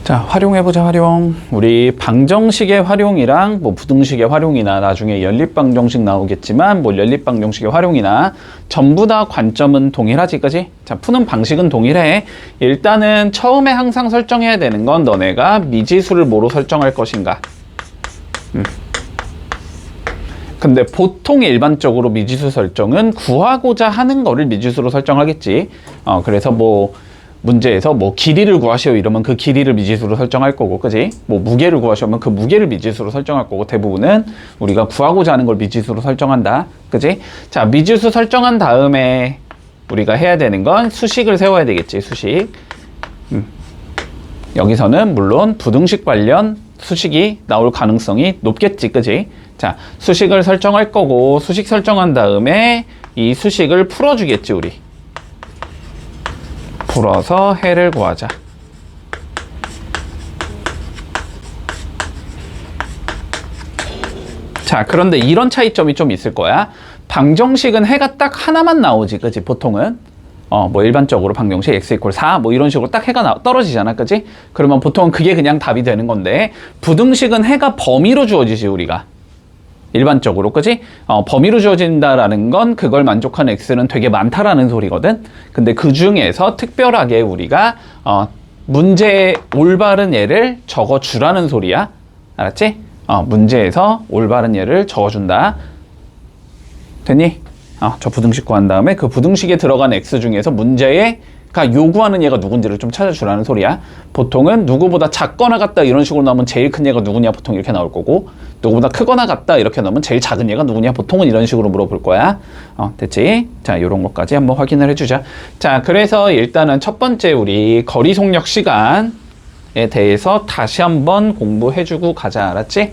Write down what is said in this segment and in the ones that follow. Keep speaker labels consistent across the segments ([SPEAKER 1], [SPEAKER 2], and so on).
[SPEAKER 1] 자, 활용해보자, 활용. 우리 방정식의 활용이랑 뭐 부등식의 활용이나 나중에 연립방정식 나오겠지만 뭐 연립방정식의 활용이나 전부 다 관점은 동일하지, 그지? 자, 푸는 방식은 동일해. 일단은 처음에 항상 설정해야 되는 건 너네가 미지수를 뭐로 설정할 것인가. 근데 보통 일반적으로 미지수 설정은 구하고자 하는 거를 미지수로 설정하겠지. 그래서 뭐 문제에서 뭐 길이를 구하시오 이러면 그 길이를 미지수로 설정할 거고, 그지? 뭐 무게를 구하시오면 그 무게를 미지수로 설정할 거고, 대부분은 우리가 구하고자 하는 걸 미지수로 설정한다, 그지? 자, 미지수 설정한 다음에 우리가 해야 되는 건 수식을 세워야 되겠지, 수식. 여기서는 물론 부등식 관련 수식이 나올 가능성이 높겠지, 그지? 자, 수식을 설정할 거고, 수식 설정한 다음에 이 수식을 풀어주겠지, 우리. 풀어서 해를 구하자. 자, 그런데 이런 차이점이 좀 있을 거야. 방정식은 해가 딱 하나만 나오지, 그지? 보통은. 뭐 일반적으로 방정식 x = 4 뭐 이런 식으로 딱 해가 떨어지잖아, 그지? 그러면 보통은 그게 그냥 답이 되는 건데, 부등식은 해가 범위로 주어지지, 우리가. 일반적으로, 그지? 범위로 주어진다라는 건 그걸 만족하는 x는 되게 많다라는 소리거든. 근데 그 중에서 특별하게 우리가 문제의 올바른 예를 적어주라는 소리야. 알았지? 문제에서 올바른 예를 적어준다. 됐니? 저 부등식 구한 다음에 그 부등식에 들어간 x 중에서 문제에 요구하는 얘가 누군지를 좀 찾아주라는 소리야. 보통은 누구보다 작거나 같다 이런 식으로 나오면 제일 큰 얘가 누구냐 보통 이렇게 나올 거고, 누구보다 크거나 같다 이렇게 나오면 제일 작은 얘가 누구냐 보통은 이런 식으로 물어볼 거야. 됐지? 자, 요런 것까지 한번 확인을 해주자. 자, 그래서 일단은 첫 번째 우리 거리 속력 시간에 대해서 다시 한번 공부해주고 가자. 알았지?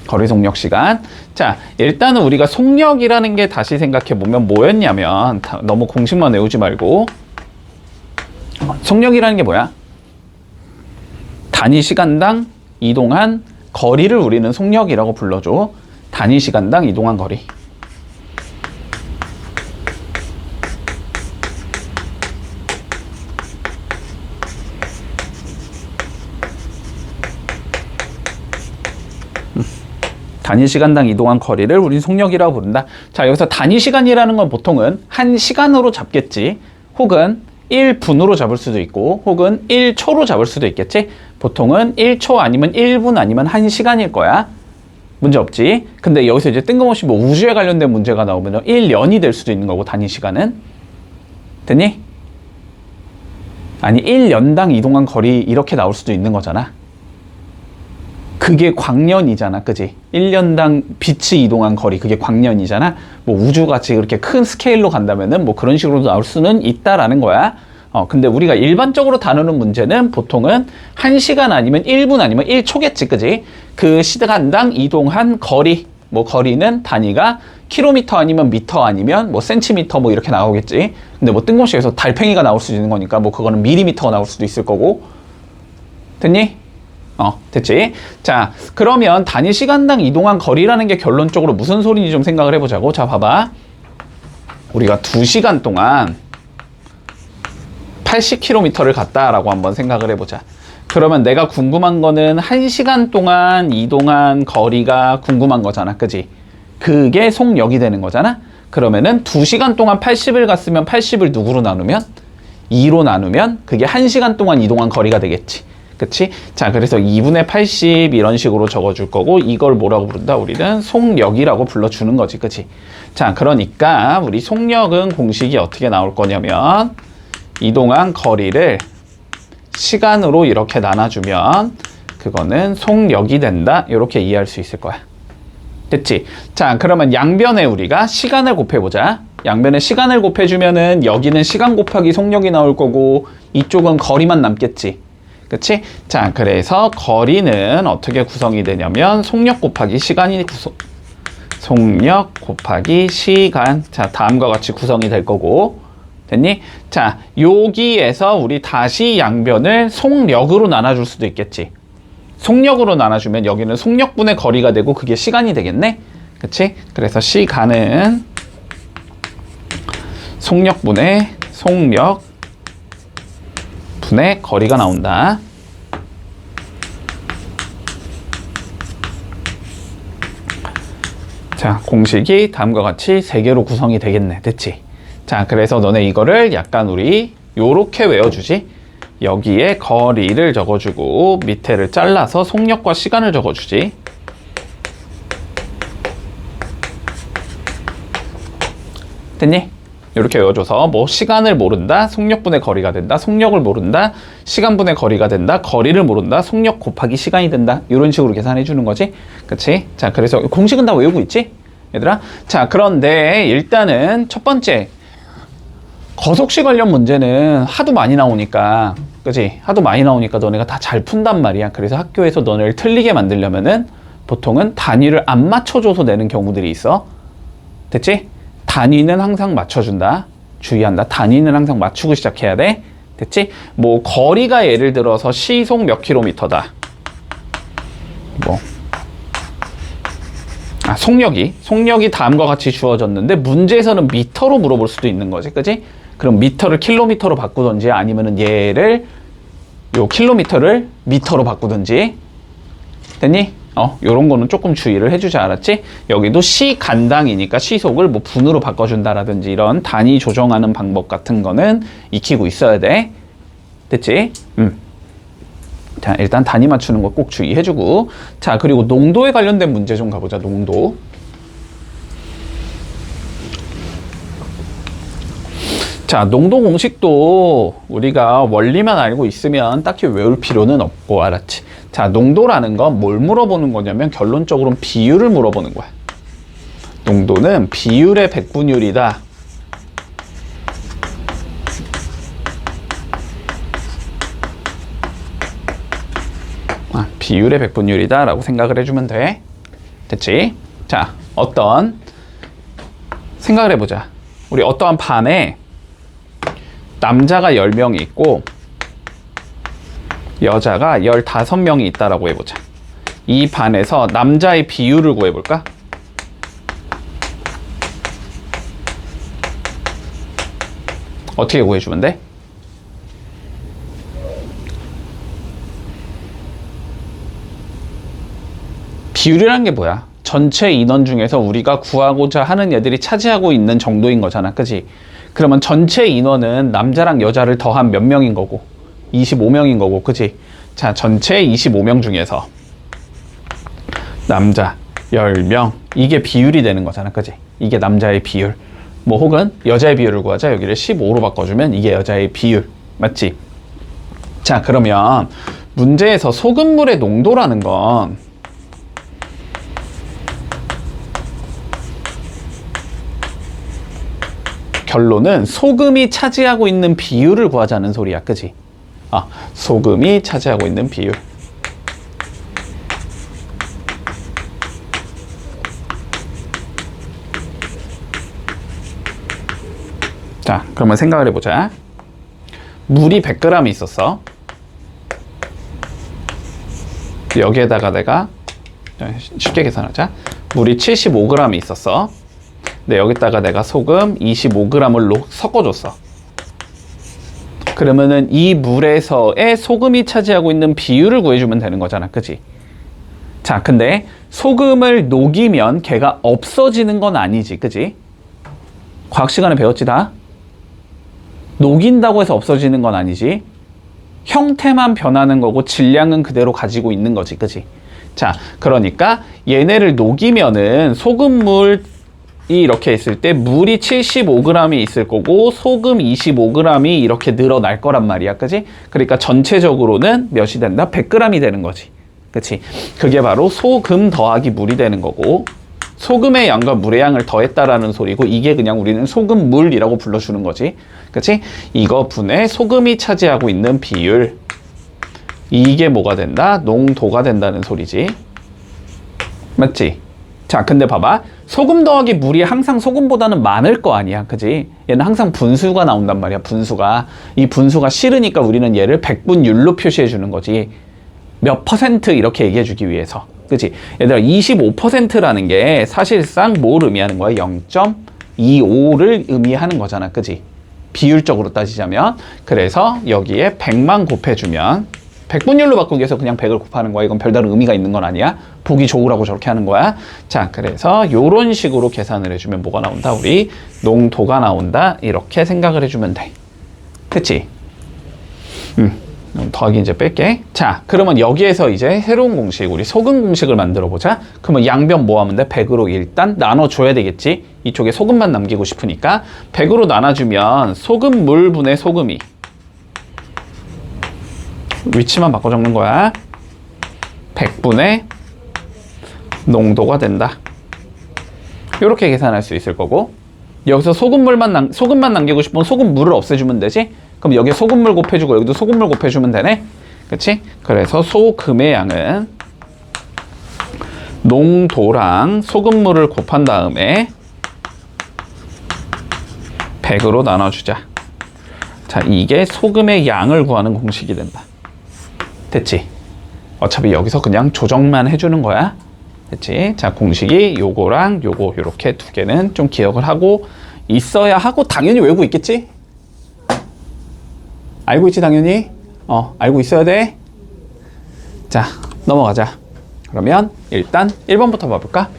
[SPEAKER 1] 거리 속력 시간. 자, 일단은 우리가 속력이라는 게 다시 생각해보면 뭐였냐면, 너무 공식만 외우지 말고, 속력이라는 게 뭐야? 단위 시간당 이동한 거리를 우리는 속력이라고 불러줘. 단위 시간당 이동한 거리. 단위 시간당 이동한 거리를 우린 속력이라고 부른다. 자, 여기서 단위 시간이라는 건 보통은 1시간으로 잡겠지. 혹은 1분으로 잡을 수도 있고, 혹은 1초로 잡을 수도 있겠지. 보통은 1초 아니면 1분 아니면 1시간일 거야. 문제 없지. 근데 여기서 이제 뜬금없이 뭐 우주에 관련된 문제가 나오면 1년이 될 수도 있는 거고, 단위 시간은. 됐니? 아니, 1년당 이동한 거리 이렇게 나올 수도 있는 거잖아. 그게 광년이잖아, 그지? 1년당 빛이 이동한 거리, 그게 광년이잖아. 뭐 우주같이 그렇게 큰 스케일로 간다면은 뭐 그런 식으로 나올 수는 있다라는 거야. 근데 우리가 일반적으로 다루는 문제는 보통은 1시간 아니면 1분 아니면 1초겠지, 그지? 그 시간당 이동한 거리, 뭐 거리는 단위가 킬로미터 아니면 미터 아니면 뭐 센티미터 뭐 이렇게 나오겠지. 근데 뭐 뜬금없이 여기서 달팽이가 나올 수 있는 거니까 뭐 그거는 밀리미터가 나올 수도 있을 거고. 됐니? 됐지? 자, 그러면 단위 시간당 이동한 거리라는 게 결론적으로 무슨 소리인지 좀 생각을 해보자고. 자, 봐봐. 우리가 2시간 동안 80km를 갔다라고 한번 생각을 해보자. 그러면 내가 궁금한 거는 1시간 동안 이동한 거리가 궁금한 거잖아, 그지? 그게 속력이 되는 거잖아? 그러면은 2시간 동안 80을 갔으면 80을 누구로 나누면? 2로 나누면 그게 1시간 동안 이동한 거리가 되겠지. 그치? 자, 그래서 2분의 80 이런 식으로 적어줄 거고, 이걸 뭐라고 부른다? 우리는 속력이라고 불러주는 거지, 그치? 자, 그러니까 우리 속력은 공식이 어떻게 나올 거냐면, 이동한 거리를 시간으로 이렇게 나눠주면 그거는 속력이 된다, 이렇게 이해할 수 있을 거야. 됐지? 자, 그러면 양변에 우리가 시간을 곱해보자. 양변에 시간을 곱해주면은 여기는 시간 곱하기 속력이 나올 거고, 이쪽은 거리만 남겠지. 그치? 자, 그래서 거리는 어떻게 구성이 되냐면 속력 곱하기 시간이 속력 곱하기 시간. 자, 다음과 같이 구성이 될 거고. 됐니? 자, 여기에서 우리 다시 양변을 속력으로 나눠줄 수도 있겠지. 속력으로 나눠주면 여기는 속력분의 거리가 되고 그게 시간이 되겠네? 그치? 그래서 시간은 속력분의 속력 분의 거리가 나온다. 자, 공식이 다음과 같이 3개로 구성이 되겠네. 됐지? 자, 그래서 너네 이거를 약간 우리 요렇게 외워주지. 여기에 거리를 적어주고 밑에를 잘라서 속력과 시간을 적어주지. 됐니? 이렇게 외워줘서 뭐 시간을 모른다, 속력분의 거리가 된다, 속력을 모른다, 시간분의 거리가 된다, 거리를 모른다, 속력 곱하기 시간이 된다. 이런 식으로 계산해 주는 거지. 그치? 자, 그래서 공식은 다 외우고 있지? 얘들아? 자, 그런데 일단은 첫 번째 거속시 관련 문제는 하도 많이 나오니까, 그치? 하도 많이 나오니까 너네가 다 잘 푼단 말이야. 그래서 학교에서 너네를 틀리게 만들려면은 보통은 단위를 안 맞춰줘서 내는 경우들이 있어. 됐지? 단위는 항상 맞춰준다. 주의한다. 단위는 항상 맞추고 시작해야 돼. 됐지? 뭐 거리가 예를 들어서 시속 몇 킬로미터다. 속력이 다음과 같이 주어졌는데 문제에서는 미터로 물어볼 수도 있는 거지. 그지? 그럼 미터를 킬로미터로 바꾸든지 아니면은 얘를 요 킬로미터를 미터로 바꾸든지. 됐니? 요런 거는 조금 주의를 해주지. 알았지? 여기도 시간당이니까 시속을 뭐 분으로 바꿔준다라든지 이런 단위 조정하는 방법 같은 거는 익히고 있어야 돼. 됐지? 자, 일단 단위 맞추는 거 꼭 주의해주고. 자, 그리고 농도에 관련된 문제 좀 가보자. 농도. 자, 농도 공식도 우리가 원리만 알고 있으면 딱히 외울 필요는 없고. 알았지? 자, 농도라는 건 뭘 물어보는 거냐면 결론적으로는 비율을 물어보는 거야. 농도는 비율의 백분율이다. 비율의 백분율이다 라고 생각을 해주면 돼. 됐지? 자, 생각을 해보자. 우리 어떠한 반에 남자가 10명이 있고 여자가 15명이 있다라고 해보자. 이 반에서 남자의 비율을 구해볼까? 어떻게 구해주면 돼? 비율이란 게 뭐야? 전체 인원 중에서 우리가 구하고자 하는 애들이 차지하고 있는 정도인 거잖아. 그치? 그러면 전체 인원은 남자랑 여자를 더한 몇 명인 거고 25명인 거고. 그치? 자, 전체 25명 중에서 남자 10명, 이게 비율이 되는 거잖아. 그치? 이게 남자의 비율. 뭐 혹은 여자의 비율을 구하자. 여기를 15로 바꿔주면 이게 여자의 비율. 맞지? 자, 그러면 문제에서 소금물의 농도라는 건 결론은 소금이 차지하고 있는 비율을 구하자는 소리야. 그치? 소금이 차지하고 있는 비율. 자, 그러면 생각을 해보자. 물이 100g 있었어. 여기에다가 내가 쉽게 계산하자. 물이 75g 있었어. 근데 여기다가 내가 소금 25g을 섞어줬어. 그러면은 이 물에서의 소금이 차지하고 있는 비율을 구해주면 되는 거잖아. 그치? 자, 근데 소금을 녹이면 걔가 없어지는 건 아니지. 그치? 과학 시간에 배웠지 다? 녹인다고 해서 없어지는 건 아니지. 형태만 변하는 거고 질량은 그대로 가지고 있는 거지. 그치? 자, 그러니까 얘네를 녹이면은 소금물 이렇게 있을 때 물이 75g이 있을 거고 소금 25g이 이렇게 늘어날 거란 말이야. 그치? 그러니까 전체적으로는 몇이 된다? 100g이 되는 거지. 그치? 그게 바로 소금 더하기 물이 되는 거고 소금의 양과 물의 양을 더했다라는 소리고 이게 그냥 우리는 소금물이라고 불러주는 거지. 그치? 이거 분의 소금이 차지하고 있는 비율. 이게 뭐가 된다? 농도가 된다는 소리지. 맞지? 자, 근데 봐봐. 소금 더하기 물이 항상 소금보다는 많을 거 아니야. 그지? 얘는 항상 분수가 나온단 말이야. 분수가. 이 분수가 싫으니까 우리는 얘를 백분율로 표시해 주는 거지. 몇 퍼센트 이렇게 얘기해 주기 위해서. 그치? 얘들아, 25%라는 게 사실상 뭘 의미하는 거야? 0.25를 의미하는 거잖아. 그치? 비율적으로 따지자면. 그래서 여기에 100만 곱해주면 백분율로 바꾸기 위해서 그냥 100을 곱하는 거야. 이건 별다른 의미가 있는 건 아니야. 보기 좋으라고 저렇게 하는 거야. 자, 그래서 요런 식으로 계산을 해주면 뭐가 나온다? 우리 농도가 나온다. 이렇게 생각을 해주면 돼. 됐지? 더하기 이제 뺄게. 자, 그러면 여기에서 이제 새로운 공식, 우리 소금 공식을 만들어 보자. 그러면 양변 뭐 하면 돼? 100으로 일단 나눠줘야 되겠지? 이쪽에 소금만 남기고 싶으니까 100으로 나눠주면 소금물 분의 소금이, 위치만 바꿔 적는 거야. 100분의 농도가 된다. 이렇게 계산할 수 있을 거고, 여기서 소금만 남기고 싶으면 소금물을 없애주면 되지? 그럼 여기에 소금물 곱해주고 여기도 소금물 곱해주면 되네? 그치? 그래서 소금의 양은 농도랑 소금물을 곱한 다음에 100으로 나눠주자. 자, 이게 소금의 양을 구하는 공식이 된다. 됐지? 어차피 여기서 그냥 조정만 해주는 거야. 됐지? 자, 공식이 요거랑 요거 요렇게 두 개는 좀 기억을 하고 있어야 하고, 당연히 외우고 있겠지? 알고 있지, 당연히? 알고 있어야 돼. 자, 넘어가자. 그러면 일단 1번부터 봐볼까?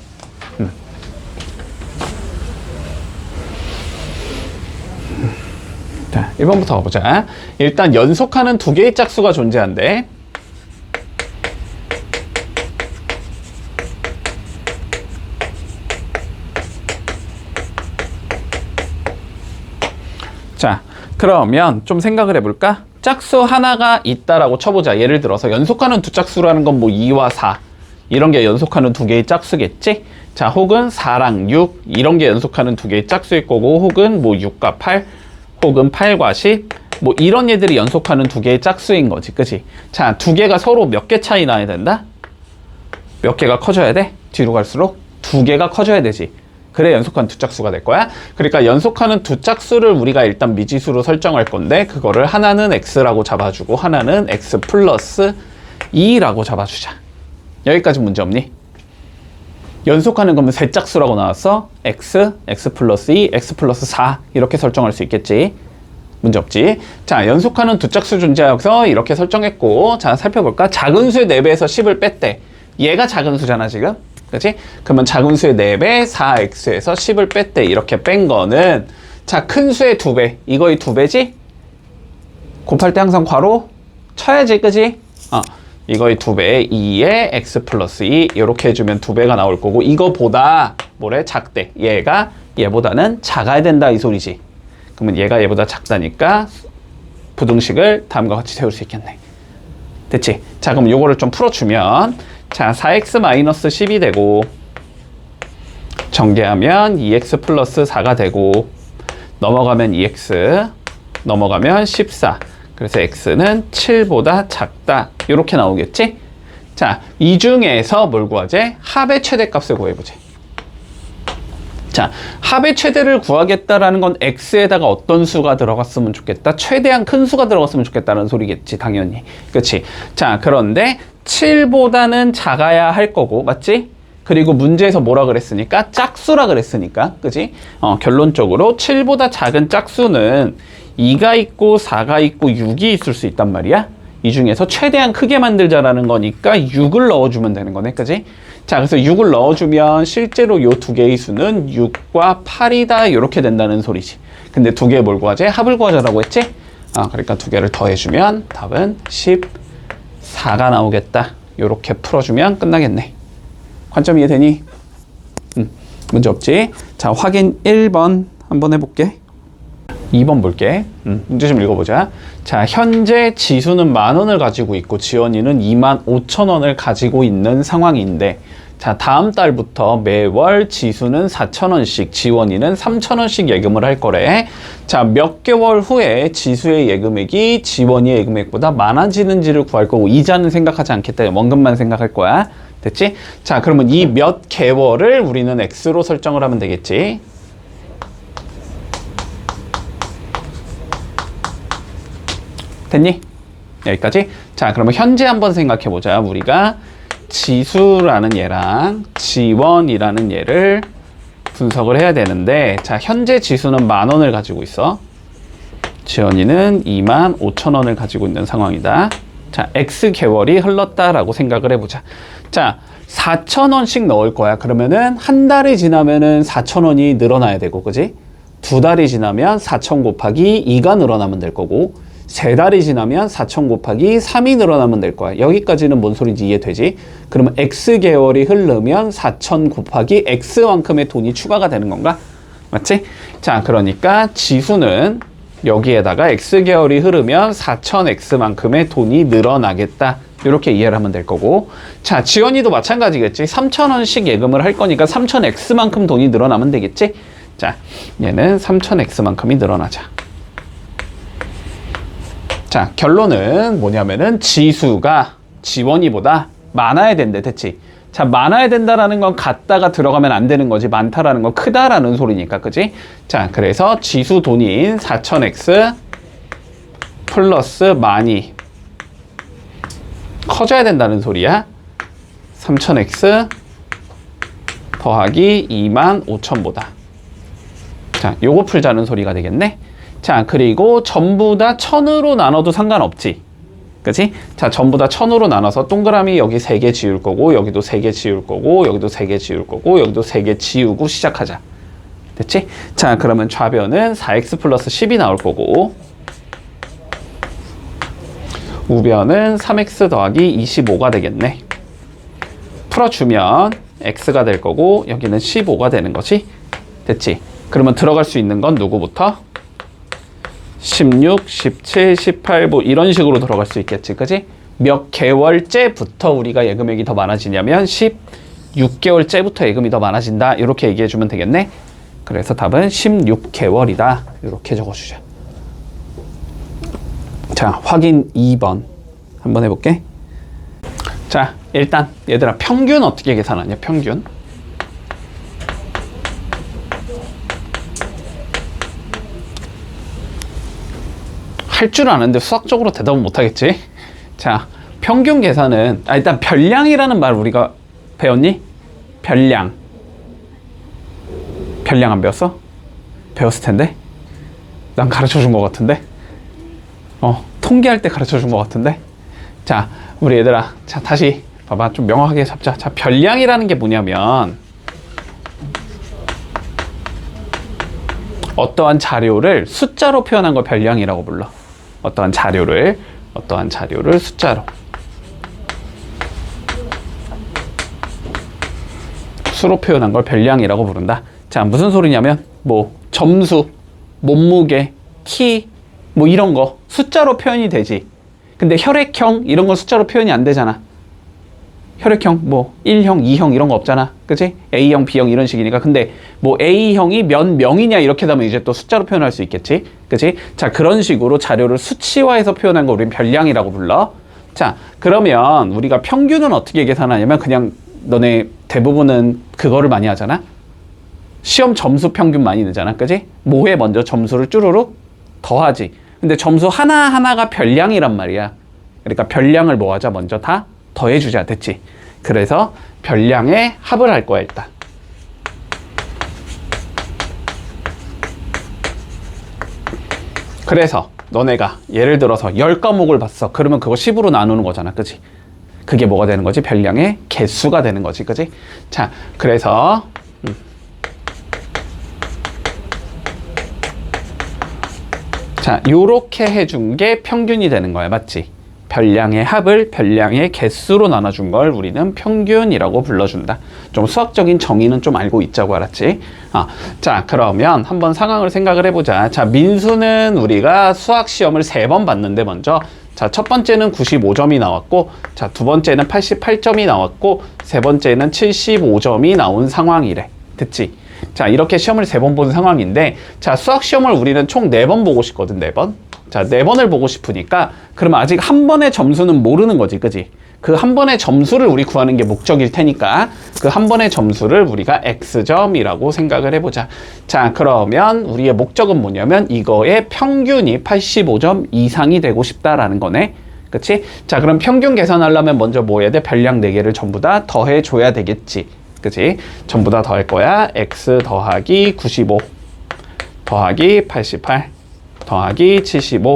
[SPEAKER 1] 자, 1번부터 가보자. 일단 연속하는 두 개의 짝수가 존재한대. 자, 그러면 좀 생각을 해볼까? 짝수 하나가 있다라고 쳐보자. 예를 들어서 연속하는 두 짝수라는 건 뭐 2와 4 이런 게 연속하는 두 개의 짝수겠지? 자, 혹은 4랑 6 이런 게 연속하는 두 개의 짝수일 거고, 혹은 뭐 6과 8 혹은 8과 10 뭐 이런 얘들이 연속하는 두 개의 짝수인 거지, 그치? 자, 두 개가 서로 몇 개 차이 나야 된다? 몇 개가 커져야 돼? 뒤로 갈수록 두 개가 커져야 되지. 그래 연속한 두 짝수가 될 거야. 그러니까 연속하는 두 짝수를 우리가 일단 미지수로 설정할 건데, 그거를 하나는 x라고 잡아주고 하나는 x 플러스 2라고 잡아주자. 여기까지 문제 없니? 연속하는 거면 세 짝수라고 나왔어. x 플러스 2, x 플러스 4 이렇게 설정할 수 있겠지. 문제 없지. 자, 연속하는 두 짝수 존재해서 이렇게 설정했고, 자, 살펴볼까? 작은 수의 4배에서 10을 뺐대. 얘가 작은 수잖아 지금. 그치? 그러면 작은 수의 4배 4x에서 10을 뺐대. 이렇게 뺀 거는, 자, 큰 수의 2배, 이거의 2배지? 곱할 때 항상 괄호 쳐야지, 그지? 이거의 2배 2에 x 플러스 2 이렇게 해주면 2배가 나올 거고, 이거보다 뭐래? 작대. 얘가 얘보다는 작아야 된다 이 소리지. 그러면 얘가 얘보다 작다니까 부등식을 다음과 같이 세울 수 있겠네. 됐지? 자, 그럼 요거를 좀 풀어주면, 자, 4x-10이 되고, 전개하면 2x 플러스 4가 되고, 넘어가면 2x, 넘어가면 14. 그래서 x는 7보다 작다. 이렇게 나오겠지? 자, 이 중에서 뭘 구하지? 합의 최대값을 구해보지. 자, 합의 최대를 구하겠다라는 건 x에다가 어떤 수가 들어갔으면 좋겠다? 최대한 큰 수가 들어갔으면 좋겠다는 소리겠지, 당연히. 그치? 자, 그런데 7보다는 작아야 할 거고, 맞지? 그리고 문제에서 뭐라 그랬으니까? 짝수라 그랬으니까, 그치? 결론적으로 7보다 작은 짝수는 2가 있고 4가 있고 6이 있을 수 있단 말이야. 이 중에서 최대한 크게 만들자라는 거니까 6을 넣어주면 되는 거네, 그치? 자, 그래서 6을 넣어주면 실제로 요 두 개의 수는 6과 8이다 이렇게 된다는 소리지. 근데 두 개 뭘 구하지? 합을 구하자라고 했지? 그러니까 두 개를 더해주면 답은 14가 나오겠다. 이렇게 풀어주면 끝나겠네. 관점 이해되니? 문제 없지? 자, 확인 1번 한번 해볼게. 2번 볼게. 문제 좀 읽어보자. 자, 현재 지수는 10,000원을 가지고 있고 지원이는 25,000원을 가지고 있는 상황인데, 자, 다음 달부터 매월 지수는 4,000원씩, 지원이는 3,000원씩 예금을 할 거래. 자, 몇 개월 후에 지수의 예금액이 지원이의 예금액보다 많아지는지를 구할 거고, 이자는 생각하지 않겠다. 원금만 생각할 거야. 됐지? 자, 그러면 이 몇 개월을 우리는 x로 설정을 하면 되겠지. 됐니? 여기까지? 자, 그러면 현재 한번 생각해보자. 우리가 지수라는 얘랑 지원이라는 얘를 분석을 해야 되는데, 자, 현재 지수는 10,000원을 가지고 있어. 지원이는 25,000원을 가지고 있는 상황이다. 자, X 개월이 흘렀다라고 생각을 해보자. 자, 4,000원씩 넣을 거야. 그러면은 한 달이 지나면은 4,000원이 늘어나야 되고, 그지? 두 달이 지나면 4,000 곱하기 2가 늘어나면 될 거고, 세 달이 지나면 4,000 곱하기 3이 늘어나면 될 거야. 여기까지는 뭔 소리인지 이해되지? 그러면 X 개월이 흐르면 4,000 곱하기 X만큼의 돈이 추가가 되는 건가? 맞지? 자, 그러니까 지수는 여기에다가 X개월이 흐르면 4,000X만큼의 돈이 늘어나겠다. 이렇게 이해를 하면 될 거고. 자, 지원이도 마찬가지겠지. 3,000원씩 예금을 할 거니까 3,000X만큼 돈이 늘어나면 되겠지? 자, 얘는 3,000X만큼이 늘어나자. 자, 결론은 뭐냐면은 지수가 지원이보다 많아야 된대. 됐지? 자, 많아야 된다라는 건 같다가 들어가면 안 되는 거지. 많다라는 건 크다라는 소리니까, 그지? 자, 그래서 지수 돈인 4,000X 플러스 많이 커져야 된다는 소리야. 3,000X 더하기 25,000보다. 자, 요거 풀자는 소리가 되겠네. 자, 그리고 전부 다 1,000으로 나눠도 상관없지. 그치? 자, 전부 다 1,000으로 나눠서 동그라미 여기 3개 지울 거고, 여기도 3개 지울 거고, 여기도 3개 지울 거고, 여기도 3개 지우고 시작하자. 됐지? 자, 그러면 좌변은 4x 플러스 10이 나올 거고, 우변은 3x 더하기 25가 되겠네. 풀어주면 x가 될 거고, 여기는 15가 되는 거지. 됐지? 그러면 들어갈 수 있는 건 누구부터? 16, 17, 18, 뭐 이런 식으로 들어갈 수 있겠지. 그지? 몇 개월째부터 우리가 예금액이 더 많아지냐면 16개월째부터 예금이 더 많아진다. 이렇게 얘기해 주면 되겠네. 그래서 답은 16개월이다. 이렇게 적어주자. 자, 확인 2번 한번 해볼게. 자, 일단 얘들아 평균 어떻게 계산하냐? 평균. 할 줄 아는데 수학적으로 대답은 못하겠지? 자, 평균 계산은 일단 별량이라는 말 우리가 배웠니? 별량 안 배웠어? 배웠을 텐데? 난 가르쳐준 것 같은데? 통계할 때 가르쳐준 것 같은데? 자, 우리 얘들아, 자, 다시 봐봐. 좀 명확하게 잡자. 자, 별량이라는 게 뭐냐면 어떠한 자료를 숫자로 표현한 걸 별량이라고 불러. 어떠한 자료를 숫자로, 수로 표현한 걸 별량이라고 부른다. 자, 무슨 소리냐면 뭐 점수, 몸무게, 키, 뭐 이런 거 숫자로 표현이 되지. 근데 혈액형 이런 건 숫자로 표현이 안 되잖아. 혈액형 뭐 1형, 2형 이런 거 없잖아. 그치? A형, B형 이런 식이니까. 근데 뭐 A형이 몇 명이냐 이렇게 되면 이제 또 숫자로 표현할 수 있겠지. 그치? 자, 그런 식으로 자료를 수치화해서 표현한 거 우리는 별량이라고 불러. 자, 그러면 우리가 평균은 어떻게 계산하냐면 그냥 너네 대부분은 그거를 많이 하잖아. 시험 점수 평균 많이 내잖아. 그치? 뭐해 먼저 점수를 쭈루룩 더하지. 근데 점수 하나하나가 별량이란 말이야. 그러니까 별량을 뭐 하자? 먼저 다 더해주자. 됐지? 그래서 별량에 합을 할 거야 일단. 그래서 너네가 예를 들어서 10과목을 봤어. 그러면 그거 10으로 나누는 거잖아. 그치? 그게 뭐가 되는 거지? 별량의 개수가 되는 거지. 그치? 자, 그래서 자, 요렇게 해준 게 평균이 되는 거야. 맞지? 별량의 합을 별량의 개수로 나눠준 걸 우리는 평균이라고 불러준다. 좀 수학적인 정의는 좀 알고 있자고, 알았지? 자, 그러면 한번 상황을 생각을 해보자. 자, 민수는 우리가 수학 시험을 3번 봤는데 먼저 자, 첫 번째는 95점이 나왔고, 자, 두 번째는 88점이 나왔고, 세 번째는 75점이 나온 상황이래. 됐지? 자, 이렇게 시험을 3번 본 상황인데, 자, 수학 시험을 우리는 총 4번 보고 싶거든. 4번. 자, 4번을 보고 싶으니까 그러면 아직 한 번의 점수는 모르는 거지. 그지? 그 한 번의 점수를 우리 구하는 게 목적일 테니까 그 한 번의 점수를 우리가 X점이라고 생각을 해보자. 자, 그러면 우리의 목적은 뭐냐면 이거의 평균이 85점 이상이 되고 싶다라는 거네. 그치? 자, 그럼 평균 계산하려면 먼저 뭐 해야 돼? 별량 4개를 전부 다 더해줘야 되겠지. 그치? 전부 다 더할 거야. X 더하기 95 더하기 88 더하기 75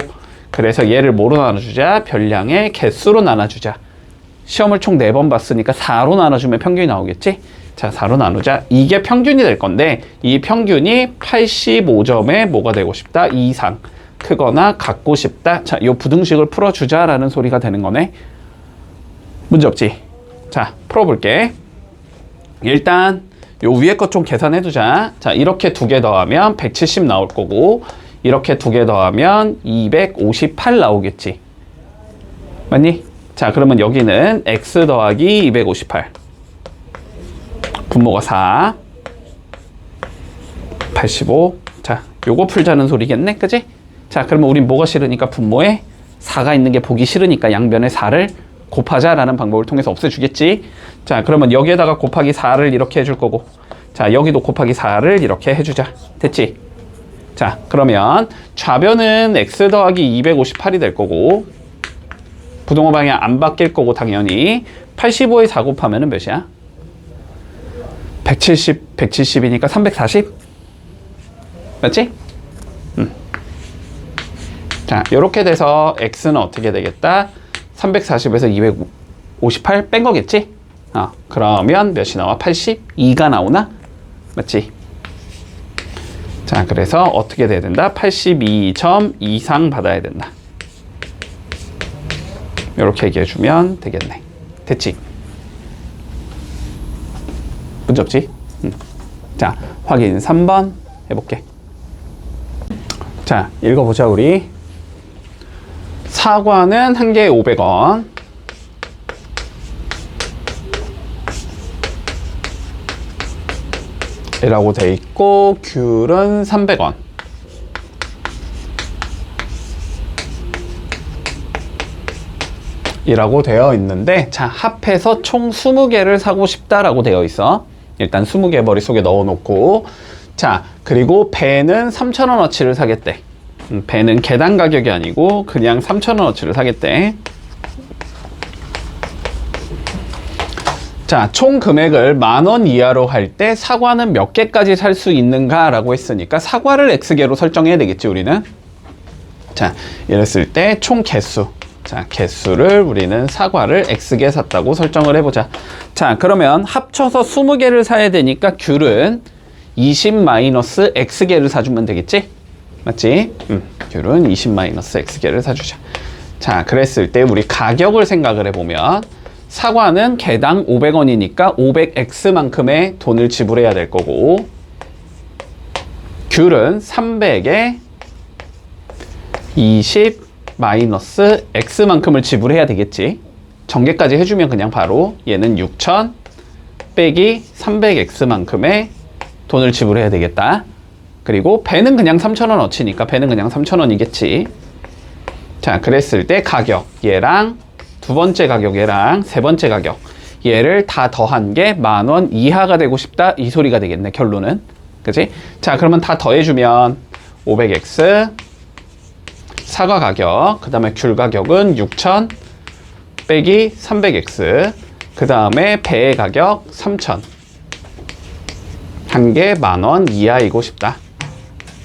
[SPEAKER 1] 그래서 얘를 뭐로 나눠주자? 별량의 개수로 나눠주자. 시험을 총 4번 봤으니까 4로 나눠주면 평균이 나오겠지? 자, 4로 나누자. 이게 평균이 될 건데 이 평균이 85점에 뭐가 되고 싶다? 이상. 크거나 같고 싶다. 자, 이 부등식을 풀어주자라는 소리가 되는 거네. 문제 없지? 자, 풀어볼게. 일단 요 위에 것 좀 계산해두자. 자, 이렇게 2개 더하면 170 나올 거고 이렇게 2개 더하면 258 나오겠지. 맞니? 자, 그러면 여기는 x 더하기 258. 분모가 4. 85. 자, 요거 풀자는 소리겠네. 그지? 자, 그러면 우린 뭐가 싫으니까 분모에 4가 있는 게 보기 싫으니까 양변에 4를 곱하자라는 방법을 통해서 없애주겠지. 자, 그러면 여기에다가 곱하기 4를 이렇게 해줄 거고 자, 여기도 곱하기 4를 이렇게 해주자. 됐지? 자, 그러면 좌변은 x 더하기 258이 될 거고 부동호 방향 안 바뀔 거고 당연히 85에 4 곱하면은 몇이야? 170이니까 340? 맞지? 자, 요렇게 돼서 x는 어떻게 되겠다? 340에서 258 뺀 거겠지? 그러면 몇이 나와? 82가 나오나? 맞지? 자, 그래서 어떻게 돼야 된다? 82점 이상 받아야 된다. 요렇게 얘기해주면 되겠네. 됐지? 문제 없지? 자, 확인 3번 해볼게. 자, 읽어보자 우리. 사과는 한 개에 500원. 이라고 돼 있고 귤은 300원. 이라고 되어 있는데 자, 합해서 총 20개를 사고 싶다라고 되어 있어. 일단 20개 머릿속에 넣어놓고 자, 그리고 배는 3,000원어치를 사겠대. 배는 개당 가격이 아니고 그냥 3,000원어치를 사겠대. 자, 총 금액을 10,000원 이하로 할 때 사과는 몇 개까지 살 수 있는가 라고 했으니까 사과를 X개로 설정해야 되겠지 우리는. 자, 이랬을 때 총 개수. 자, 개수를 우리는 사과를 X개 샀다고 설정을 해보자. 자, 그러면 합쳐서 20개를 사야 되니까 귤은 20-X개를 사주면 되겠지? 맞지? 귤은 20-X개를 사주자. 자, 그랬을 때 우리 가격을 생각을 해보면 사과는 개당 500원이니까 500X만큼의 돈을 지불해야 될 거고 귤은 300에 20-X만큼을 지불해야 되겠지. 전개까지 해주면 그냥 바로 얘는 6,000 빼기 300X만큼의 돈을 지불해야 되겠다. 그리고 배는 그냥 3,000원어치니까 배는 그냥 3,000원이겠지. 자, 그랬을 때 가격 얘랑 두 번째 가격 얘랑 세 번째 가격 얘를 다 더한 게 10,000원 이하가 되고 싶다 이 소리가 되겠네 결론은. 그치? 자, 그러면 다 더해주면 500X 사과 가격 그 다음에 귤 가격은 6,000 빼기 300X 그 다음에 배의 가격 3,000 한 개 10,000원 이하이고 싶다.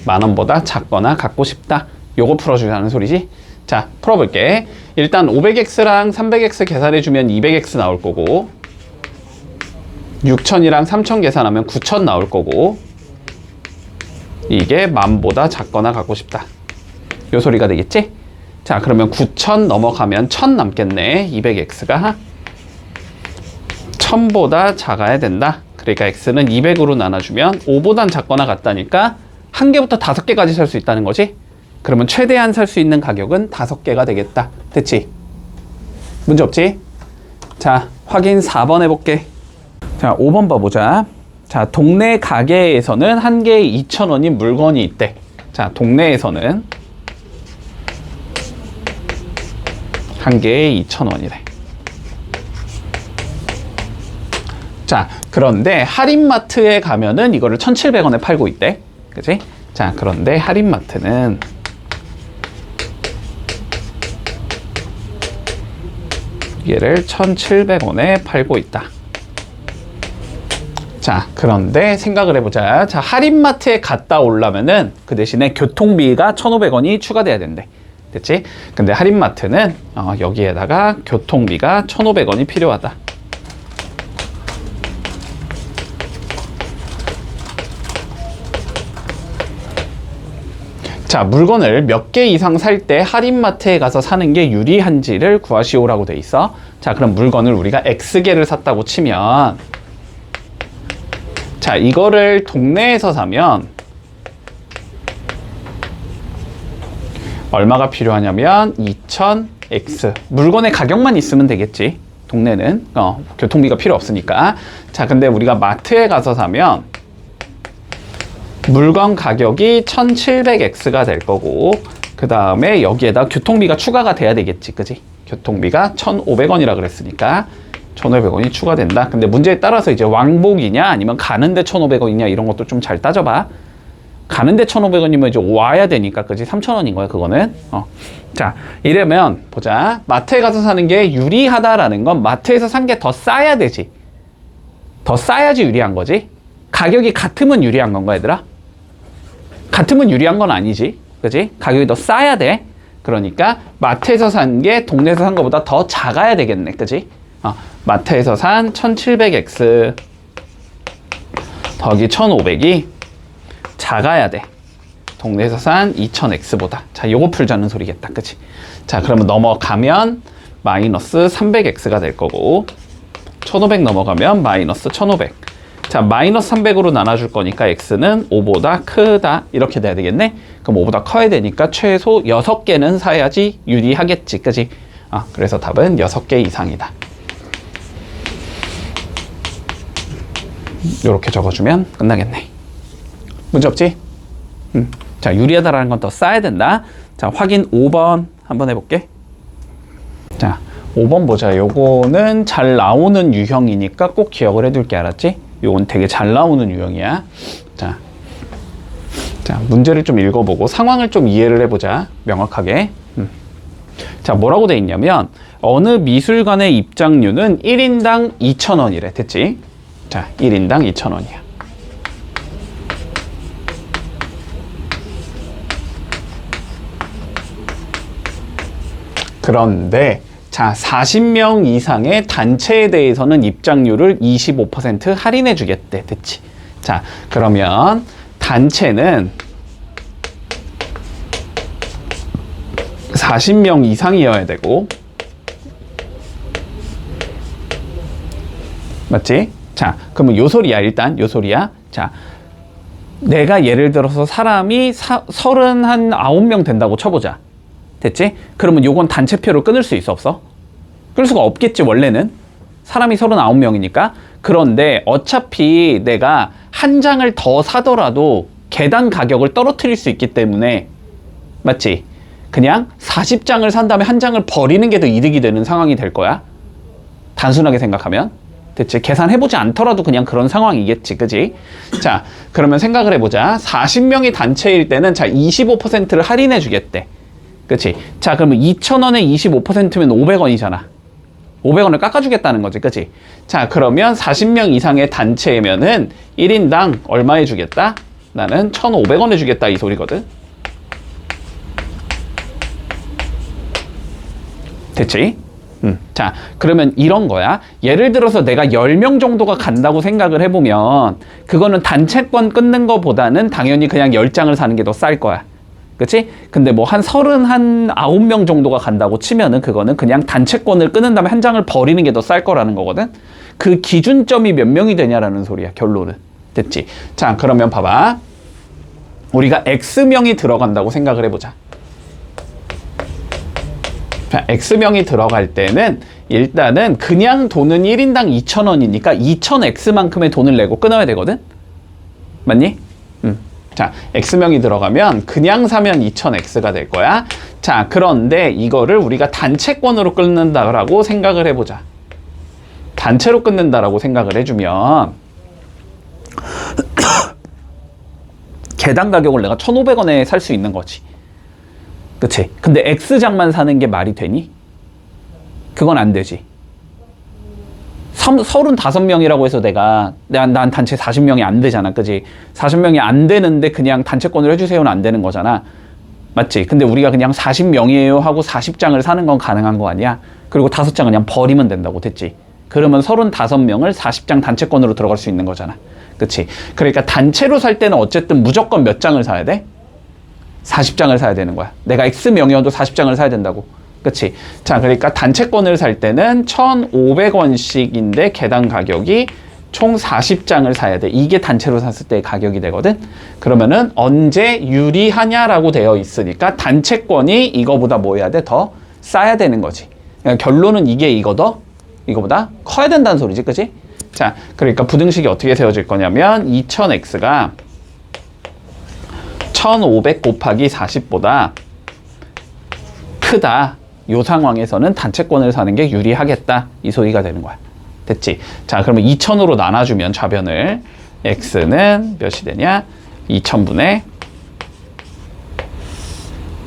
[SPEAKER 1] 10,000원보다 작거나 같고 싶다. 요거 풀어주자는 소리지. 자, 풀어볼게. 일단 500X랑 300X 계산해주면 200X 나올 거고 6,000이랑 3,000 계산하면 9,000 나올 거고 이게 10,000보다 작거나 같고 싶다. 요 소리가 되겠지? 자, 그러면 9,000 넘어가면 1,000 남겠네. 200X가 1,000보다 작아야 된다. 그러니까 X는 200으로 나눠주면 5보단 작거나 같다니까 한 개부터 5개까지 살 수 있다는 거지? 그러면 최대한 살 수 있는 가격은 5개가 되겠다. 됐지? 문제 없지? 자, 확인 4번 해볼게. 자, 5번 봐보자. 자, 동네 가게에서는 한 개에 2,000원인 물건이 있대. 자, 동네에서는 한 개에 2,000원이래. 자, 그런데 할인마트에 가면은 이거를 1,700원에 팔고 있대. 그치? 자, 그런데 할인마트는 얘를 1,700원에 팔고 있다. 자, 그런데 생각을 해보자. 자, 할인마트에 갔다 오려면은 그 대신에 교통비가 1,500원이 추가돼야 된대. 됐지? 근데 할인마트는 여기에다가 교통비가 1,500원이 필요하다. 자, 물건을 몇 개 이상 살 때 할인마트에 가서 사는 게 유리한지를 구하시오라고 돼 있어. 자, 그럼 물건을 우리가 X개를 샀다고 치면, 자, 이거를 동네에서 사면 얼마가 필요하냐면 2000X. 물건의 가격만 있으면 되겠지. 동네는 교통비가 필요 없으니까. 자, 근데 우리가 마트에 가서 사면 물건 가격이 1700X가 될 거고, 그 다음에 여기에다 교통비가 추가가 돼야 되겠지, 그지? 교통비가 1,500원이라 그랬으니까 1,500원이 추가된다. 근데 문제에 따라서 이제 왕복이냐 아니면 가는데 1,500원이냐 이런 것도 좀 잘 따져봐. 가는데 1,500원이면 이제 와야 되니까, 그지? 3,000원인 거야, 그거는. 자, 이러면 보자. 마트에 가서 사는 게 유리하다라는 건 마트에서 산 게 더 싸야 되지. 더 싸야지 유리한 거지. 가격이 같으면 유리한 건가, 얘들아? 같으면 유리한 건 아니지, 그지? 가격이 더 싸야 돼. 그러니까 마트에서 산 게 동네에서 산 것보다 더 작아야 되겠네, 그지? 마트에서 산 1700X 더하기 1500이 작아야 돼. 동네에서 산 2000X보다. 자, 요거 풀자는 소리겠다, 그치? 자, 그러면 넘어가면 마이너스 300X가 될 거고, 1500 넘어가면 마이너스 1500. 자, 마이너스 300으로 나눠줄 거니까 X는 5보다 크다. 이렇게 돼야 되겠네? 그럼 5보다 커야 되니까 최소 6개는 사야지 유리하겠지, 그치? 그래서 답은 6개 이상이다. 요렇게 적어주면 끝나겠네. 문제 없지? 자, 유리하다라는 건 더 싸야 된다. 자, 확인 5번 한번 해볼게. 자, 5번 보자. 요거는 잘 나오는 유형이니까 꼭 기억을 해둘게, 알았지? 요건 되게 잘 나오는 유형이야. 자, 문제를 좀 읽어보고 상황을 좀 이해를 해보자. 명확하게. 자, 뭐라고 돼 있냐면 어느 미술관의 입장료는 1인당 2,000원이래. 됐지? 자, 1인당 2,000원이야. 그런데 자, 40명 이상의 단체에 대해서는 입장료를 25% 할인해 주겠대. 됐지? 자, 그러면 단체는 40명 이상이어야 되고, 맞지? 자, 그러면 요 소리야. 일단 요 소리야. 자, 내가 예를 들어서 사람이 39명 된다고 쳐보자. 됐지? 그러면 요건 단체표로 끊을 수 있어, 없어? 끊을 수가 없겠지, 원래는. 사람이 39명이니까. 그런데 어차피 내가 한 장을 더 사더라도 개당 가격을 떨어뜨릴 수 있기 때문에, 맞지? 그냥 40장을 산 다음에 한 장을 버리는 게 더 이득이 되는 상황이 될 거야. 단순하게 생각하면. 됐지? 계산해보지 않더라도 그냥 그런 상황이겠지, 그지? 자, 그러면 생각을 해보자. 40명이 단체일 때는 자, 25%를 할인해 주겠대. 그치? 자, 그러면 2,000원에 25%면 500원이잖아. 500원을 깎아주겠다는 거지, 그치? 자, 그러면 40명 이상의 단체면은 1인당 얼마 해주겠다? 나는 1,500원 해주겠다, 이 소리거든. 됐지? 자, 그러면 이런 거야. 예를 들어서 내가 10명 정도가 간다고 생각을 해보면 그거는 단체권 끊는 거보다는 당연히 그냥 10장을 사는 게 더 쌀 거야. 그치? 근데 뭐 한 39명 정도가 간다고 치면은 그거는 그냥 단체권을 끊은 다음에 한 장을 버리는 게 더 쌀 거라는 거거든? 그 기준점이 몇 명이 되냐라는 소리야, 결론은. 됐지? 자, 그러면 봐봐. 우리가 X명이 들어간다고 생각을 해보자. 자, X명이 들어갈 때는 일단은 그냥 돈은 1인당 2,000원이니까 2,000X만큼의 돈을 내고 끊어야 되거든? 맞니? 자, X명이 들어가면 그냥 사면 2,000X가 될 거야. 자, 그런데 이거를 우리가 단체권으로 끊는다라고 생각을 해보자. 단체로 끊는다라고 생각을 해주면 개당 가격을 내가 1,500원에 살 수 있는 거지. 그치? 근데 X장만 사는 게 말이 되니? 그건 안 되지. 35명이라고 해서 난 단체 40명이 안 되잖아. 그지? 40명이 안 되는데 그냥 단체권을 해주세요는 안 되는 거잖아. 맞지? 근데 우리가 그냥 40명이에요 하고 40장을 사는 건 가능한 거 아니야? 그리고 5장을 그냥 버리면 된다고, 됐지? 그러면 35명을 40장 단체권으로 들어갈 수 있는 거잖아. 그치? 그러니까 단체로 살 때는 어쨌든 무조건 몇 장을 사야 돼? 40장을 사야 되는 거야. 내가 X명이어도 40장을 사야 된다고. 그치? 자, 그러니까 단체권을 살 때는 1,500원씩인데 개당 가격이 총 40장을 사야 돼. 이게 단체로 샀을 때의 가격이 되거든. 그러면은 언제 유리하냐라고 되어 있으니까 단체권이 이거보다 뭐 해야 돼? 더 싸야 되는 거지. 그러니까 결론은 이게 이거보다 커야 된다는 소리지. 그치? 자, 그러니까 부등식이 어떻게 세워질 거냐면 2000x가 1500 곱하기 40보다 크다. 이 상황에서는 단체권을 사는 게 유리하겠다. 이 소리가 되는 거야. 됐지? 자, 그러면 2000으로 나눠주면 좌변을 x는 몇이 되냐? 2000분의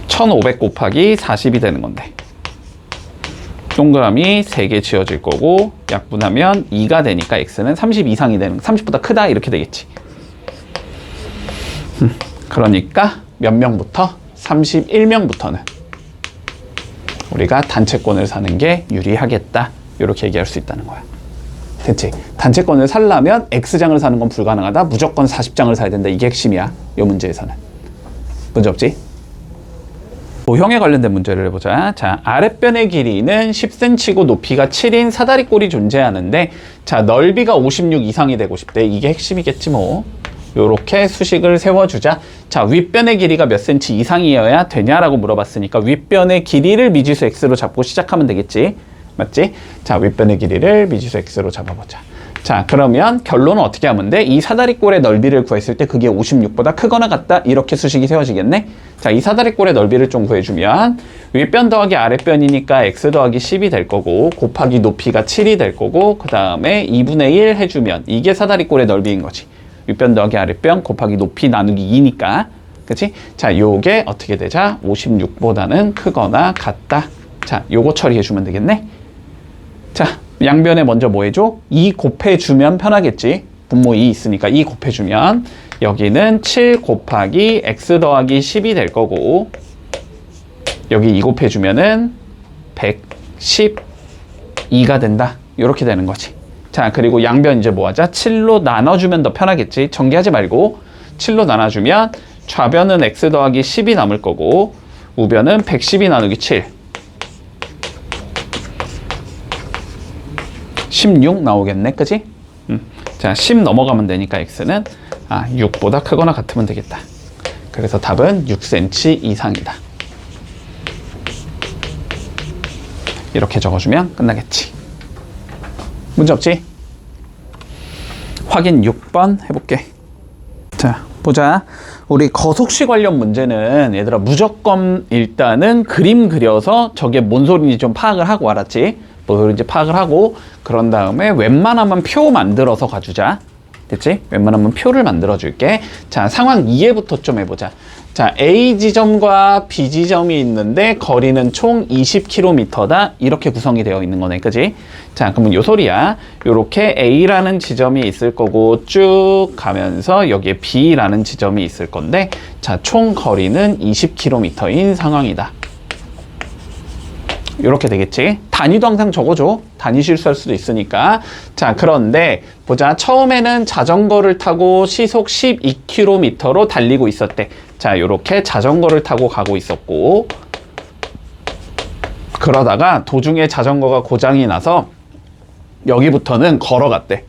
[SPEAKER 1] 1500 곱하기 40이 되는 건데 동그라미 3개 지어질 거고 약분하면 2가 되니까 x는 30 이상이 되는 30보다 크다 이렇게 되겠지. 그러니까 몇 명부터? 31명부터는 우리가 단체권을 사는 게 유리하겠다. 이렇게 얘기할 수 있다는 거야. 됐지? 단체권을 살려면 X장을 사는 건 불가능하다. 무조건 40장을 사야 된다. 이게 핵심이야. 이 문제에서는. 문제 없지? 도형에 관련된 문제를 해보자. 자, 아랫변의 길이는 10cm고 높이가 7인 사다리꼴이 존재하는데 자, 넓이가 56 이상이 되고 싶대. 이게 핵심이겠지 뭐. 요렇게 수식을 세워주자. 자, 윗변의 길이가 몇 cm 이상이어야 되냐라고 물어봤으니까 윗변의 길이를 미지수 x로 잡고 시작하면 되겠지. 맞지? 자, 윗변의 길이를 미지수 x로 잡아보자. 자, 그러면 결론은 어떻게 하면 돼? 이 사다리꼴의 넓이를 구했을 때 그게 56보다 크거나 같다. 이렇게 수식이 세워지겠네? 자, 이 사다리꼴의 넓이를 좀 구해주면 윗변 더하기 아랫변이니까 x 더하기 10이 될 거고 곱하기 높이가 7이 될 거고 그 다음에 2분의 1 해주면 이게 사다리꼴의 넓이인 거지. 윗변 더하기 아랫변 곱하기 높이 나누기 2니까. 그치? 자, 요게 어떻게 되자? 56보다는 크거나 같다. 자, 요거 처리해주면 되겠네? 자, 양변에 먼저 뭐 해줘? 2 곱해주면 편하겠지? 분모 2 있으니까 2 곱해주면 여기는 7 곱하기 x 더하기 10이 될 거고 여기 2 곱해주면은 112가 된다. 요렇게 되는 거지. 자, 그리고 양변 이제 뭐 하자? 7로 나눠주면 더 편하겠지? 전개하지 말고 7로 나눠주면 좌변은 x 더하기 10이 남을 거고 우변은 112 나누기 7 16 나오겠네, 그지? 자, 10 넘어가면 되니까 x는 6보다 크거나 같으면 되겠다. 그래서 답은 6cm 이상이다. 이렇게 적어주면 끝나겠지. 문제 없지? 확인 6번 해볼게. 자, 보자. 우리 거속시 관련 문제는 얘들아 무조건 일단은 그림 그려서 저게 뭔 소리인지 좀 파악을 하고 알았지? 뭔 소리인지 파악을 하고 그런 다음에 웬만하면 표 만들어서 가주자. 됐지? 웬만하면 표를 만들어 줄게. 자, 상황 이해부터 좀 해보자. 자, A 지점과 B 지점이 있는데 거리는 총 20km다. 이렇게 구성이 되어 있는 거네. 그지? 자, 그러면 요 소리야. 요렇게 A라는 지점이 있을 거고 쭉 가면서 여기에 B라는 지점이 있을 건데 자, 총 거리는 20km인 상황이다. 이렇게 되겠지. 단위도 항상 적어줘. 단위 실수할 수도 있으니까. 자, 그런데 보자. 처음에는 자전거를 타고 시속 12km로 달리고 있었대. 자, 요렇게 자전거를 타고 가고 있었고 그러다가 도중에 자전거가 고장이 나서 여기부터는 걸어갔대.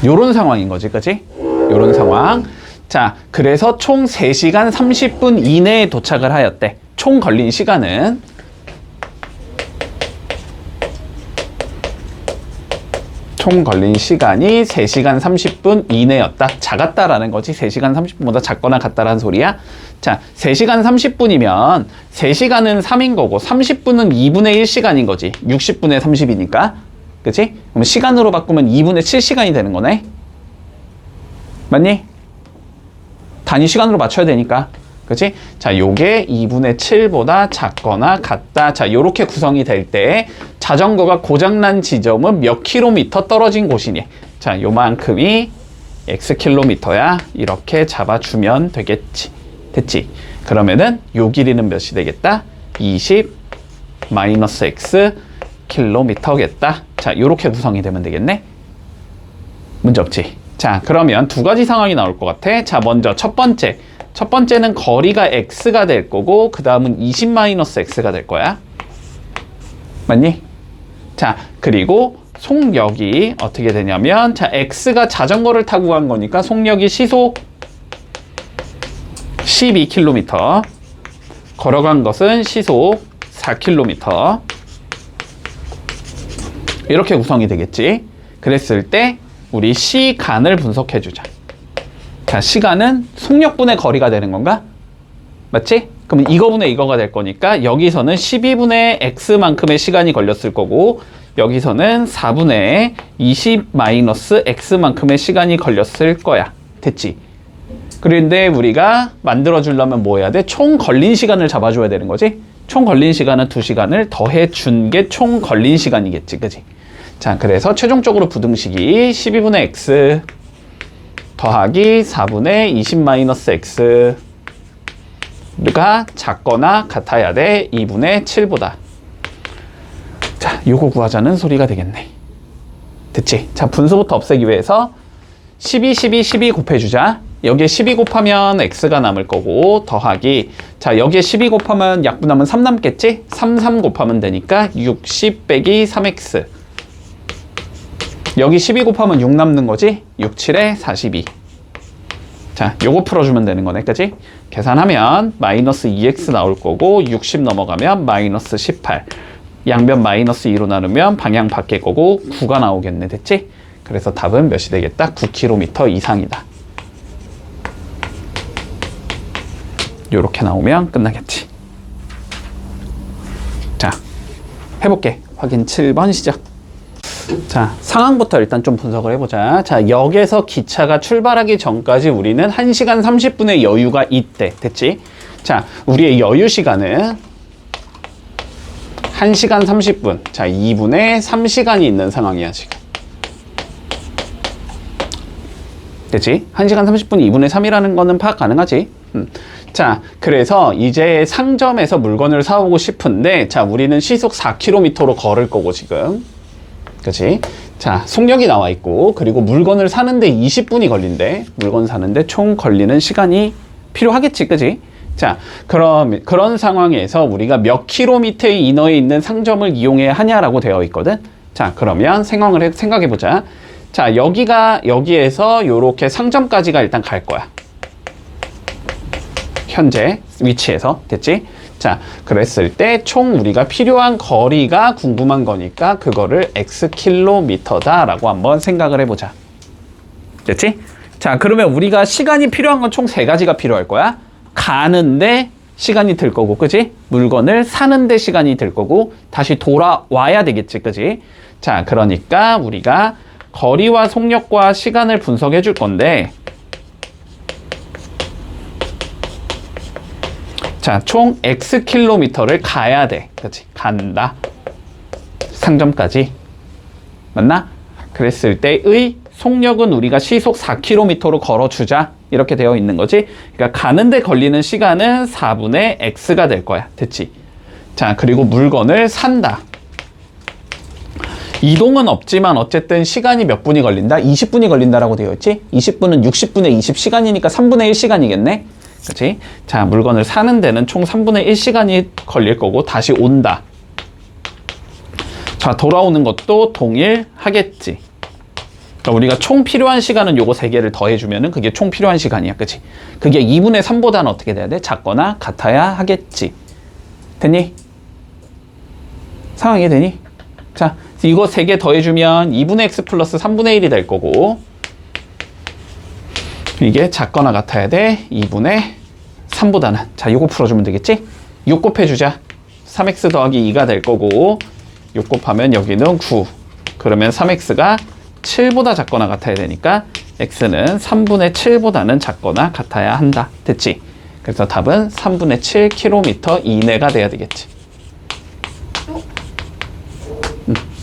[SPEAKER 1] 요런 상황인 거지, 그치? 요런 상황. 자, 그래서 총 3시간 30분 이내에 도착을 하였대. 총 걸린 시간은 총 걸린 시간이 3시간 30분 이내였다. 작았다라는 거지. 3시간 30분보다 작거나 같다라는 소리야. 자, 3시간 30분이면 3시간은 3인 거고 30분은 2분의 1시간인 거지. 60분의 30이니까. 그치? 그럼 시간으로 바꾸면 2분의 7시간이 되는 거네. 맞니? 단위 시간으로 맞춰야 되니까. 그치? 자, 요게 2분의 7보다 작거나 같다. 자, 요렇게 구성이 될 때 자전거가 고장난 지점은 몇 킬로미터 떨어진 곳이니? 자, 요만큼이 x 킬로미터야. 이렇게 잡아주면 되겠지. 됐지? 그러면은 요 길이는 몇이 되겠다? 20 마이너스 x 킬로미터겠다. 자, 요렇게 구성이 되면 되겠네. 문제 없지? 자, 그러면 두 가지 상황이 나올 것 같아. 자, 먼저 첫 번째는 거리가 x가 될 거고, 그 다음은 20 마이너스 x가 될 거야. 맞니? 자, 그리고 속력이 어떻게 되냐면, 자, x가 자전거를 타고 간 거니까 속력이 시속 12km, 걸어간 것은 시속 4km. 이렇게 구성이 되겠지. 그랬을 때 우리 시간을 분석해 주자. 자, 시간은 속력분의 거리가 되는 건가? 맞지? 그럼 이거분의 이거가 될 거니까 여기서는 12분의 x만큼의 시간이 걸렸을 거고, 여기서는 4분의 20 마이너스 x만큼의 시간이 걸렸을 거야. 됐지? 그런데 우리가 만들어 주려면 뭐 해야 돼? 총 걸린 시간을 잡아줘야 되는 거지? 총 걸린 시간은 2시간을 더해 준 게 총 걸린 시간이겠지, 그지? 자, 그래서 최종적으로 부등식이 12분의 x 더하기 4분의 20 마이너스 x가 작거나 같아야 돼. 2분의 7보다. 자, 요거 구하자는 소리가 되겠네. 됐지? 자, 분수부터 없애기 위해서 12, 12, 12 곱해주자. 여기에 12 곱하면 x가 남을 거고, 더하기, 자, 여기에 12 곱하면 약분하면 3 남겠지? 3, 3 곱하면 되니까 60 빼기 3x. 여기 12 곱하면 6 남는 거지? 6, 7에 42. 자, 요거 풀어주면 되는 거네, 그치? 계산하면 마이너스 2x 나올 거고, 60 넘어가면 마이너스 18. 양변 마이너스 2로 나누면 방향 바뀔 거고, 9가 나오겠네, 됐지? 그래서 답은 몇이 되겠다? 9km 이상이다. 요렇게 나오면 끝나겠지. 자, 해볼게. 확인 7번 시작. 자, 상황부터 일단 좀 분석을 해보자. 자, 역에서 기차가 출발하기 전까지 우리는 1시간 30분의 여유가 있대. 됐지? 자, 우리의 여유 시간은 1시간 30분. 자, 2분의 3시간이 있는 상황이야, 지금. 됐지? 1시간 30분 2분의 3이라는 거는 파악 가능하지? 자, 그래서 이제 상점에서 물건을 사오고 싶은데, 자, 우리는 시속 4km로 걸을 거고, 지금. 그치? 자, 속력이 나와 있고, 그리고 물건을 사는데 20분이 걸린대. 물건 사는데 총 걸리는 시간이 필요하겠지, 그치? 자, 그럼 그런 상황에서 우리가 몇 킬로미터 이내에 있는 상점을 이용해야 하냐라고 되어 있거든. 자, 그러면 생각해 보자. 자, 여기에서 요렇게 상점까지가 일단 갈 거야. 현재 위치에서. 됐지? 자, 그랬을 때 총 우리가 필요한 거리가 궁금한 거니까 그거를 x킬로미터다 라고 한번 생각을 해보자. 됐지? 자, 그러면 우리가 시간이 필요한 건 총 3가지가 필요할 거야. 가는데 시간이 들 거고, 그지? 물건을 사는데 시간이 들 거고, 다시 돌아와야 되겠지, 그지? 자, 그러니까 우리가 거리와 속력과 시간을 분석해 줄 건데, 자, 총 x킬로미터를 가야 돼. 그렇지? 간다. 상점까지. 맞나? 그랬을 때의 속력은 우리가 시속 4km로 걸어주자. 이렇게 되어 있는 거지. 그러니까 가는데 걸리는 시간은 4분의 x가 될 거야. 됐지? 자, 그리고 물건을 산다. 이동은 없지만 어쨌든 시간이 몇 분이 걸린다? 20분이 걸린다라고 되어 있지? 20분은 60분의 20시간이니까 3분의 1시간이겠네? 그치? 자, 물건을 사는 데는 총 3분의 1시간이 걸릴 거고, 다시 온다. 자, 돌아오는 것도 동일하겠지. 그러니까 우리가 총 필요한 시간은 요거 3개를 더해주면은 그게 총 필요한 시간이야. 그치? 그게 2분의 3보다는 어떻게 돼야 돼? 작거나 같아야 하겠지. 됐니? 상황이 되니? 자, 이거 3개 더해주면 2분의 x 플러스 3분의 1이 될 거고, 이게 작거나 같아야 돼. 2분의 3보다는. 자, 요거 풀어주면 되겠지? 6 곱해주자. 3x 더하기 2가 될 거고, 6 곱하면 여기는 9. 그러면 3x가 7보다 작거나 같아야 되니까 x는 3분의 7보다는 작거나 같아야 한다. 됐지? 그래서 답은 3분의 7km 이내가 돼야 되겠지.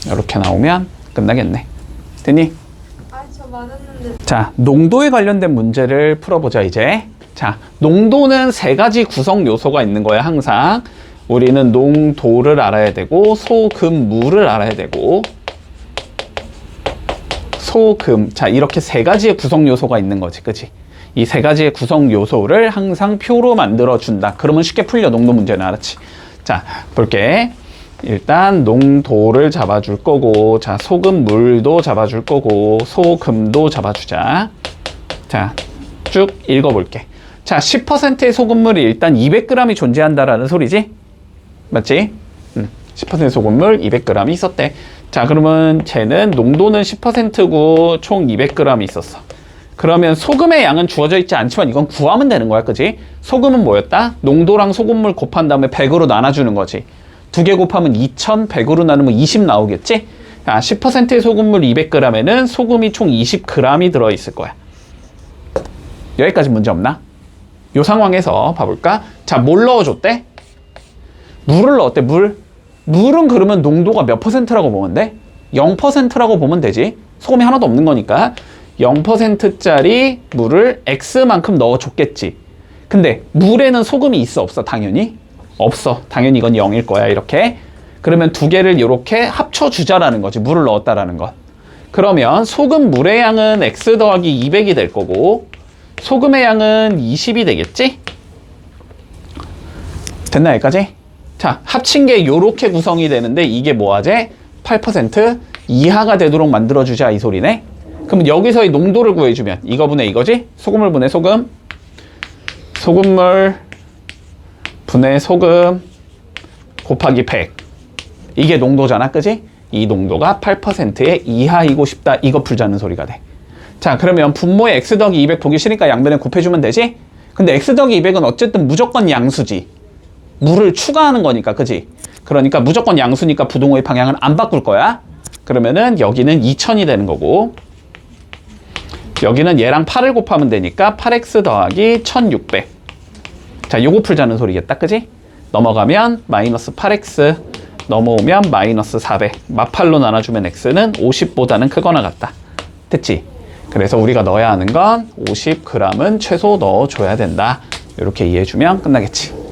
[SPEAKER 1] 이렇게 나오면 끝나겠네. 됐니?
[SPEAKER 2] 아, 저 맞았는데.
[SPEAKER 1] 자, 농도에 관련된 문제를 풀어보자, 이제. 자, 농도는 세 가지 구성 요소가 있는 거야, 항상. 우리는 농도를 알아야 되고, 소금물을 알아야 되고, 소금. 자, 이렇게 세 가지의 구성 요소가 있는 거지, 그치? 이 세 가지의 구성 요소를 항상 표로 만들어준다. 그러면 쉽게 풀려, 농도 문제는, 알았지? 자, 볼게. 일단 농도를 잡아줄 거고, 자, 소금물도 잡아줄 거고, 소금도 잡아주자. 자, 쭉 읽어볼게. 자, 10%의 소금물이 일단 200g이 존재한다라는 소리지? 맞지? 10% 소금물 200g이 있었대. 자, 그러면 쟤는 농도는 10%고 총 200g이 있었어. 그러면 소금의 양은 주어져 있지 않지만 이건 구하면 되는 거야, 그지? 소금은 뭐였다? 농도랑 소금물 곱한 다음에 100으로 나눠주는 거지. 두 개 곱하면 2000, 100으로 나누면 20 나오겠지? 자, 10%의 소금물 200g에는 소금이 총 20g이 들어있을 거야. 여기까지 문제 없나? 요 상황에서 봐볼까? 자, 뭘 넣어줬대? 물을 넣었대, 물. 물은 그러면 농도가 몇 %라고 보면 돼? 0%라고 보면 되지. 소금이 하나도 없는 거니까 0%짜리 물을 X만큼 넣어줬겠지. 근데 물에는 소금이 있어, 없어? 당연히 없어. 당연히 이건 0일 거야, 이렇게. 그러면 두 개를 이렇게 합쳐주자라는 거지, 물을 넣었다라는 것. 그러면 소금 물의 양은 X 더하기 200이 될 거고, 소금의 양은 20이 되겠지? 됐나, 여기까지? 자, 합친 게 요렇게 구성이 되는데 이게 뭐하지? 8% 이하가 되도록 만들어주자, 이 소리네. 그럼 여기서의 농도를 구해주면 이거분의 이거지? 소금물 분의 소금, 소금물 분의 소금 곱하기 100. 이게 농도잖아, 그지? 이 농도가 8%의 이하이고 싶다, 이거 풀자는 소리가 돼. 자, 그러면 분모에 x 더하기 200 보기 싫으니까 양변에 곱해주면 되지? 근데 x 더하기 200은 어쨌든 무조건 양수지. 물을 추가하는 거니까, 그지? 그러니까 무조건 양수니까 부동호의 방향은 안 바꿀 거야. 그러면은 여기는 2000이 되는 거고, 여기는 얘랑 8을 곱하면 되니까 8x 더하기 1600. 자, 요거 풀자는 소리겠다, 그지? 넘어가면 마이너스 8x, 넘어오면 마이너스 400. 마팔로 나눠주면 x는 50보다는 크거나 같다. 됐지? 그래서 우리가 넣어야 하는 건 50g은 최소 넣어줘야 된다. 이렇게 이해해주면 끝나겠지.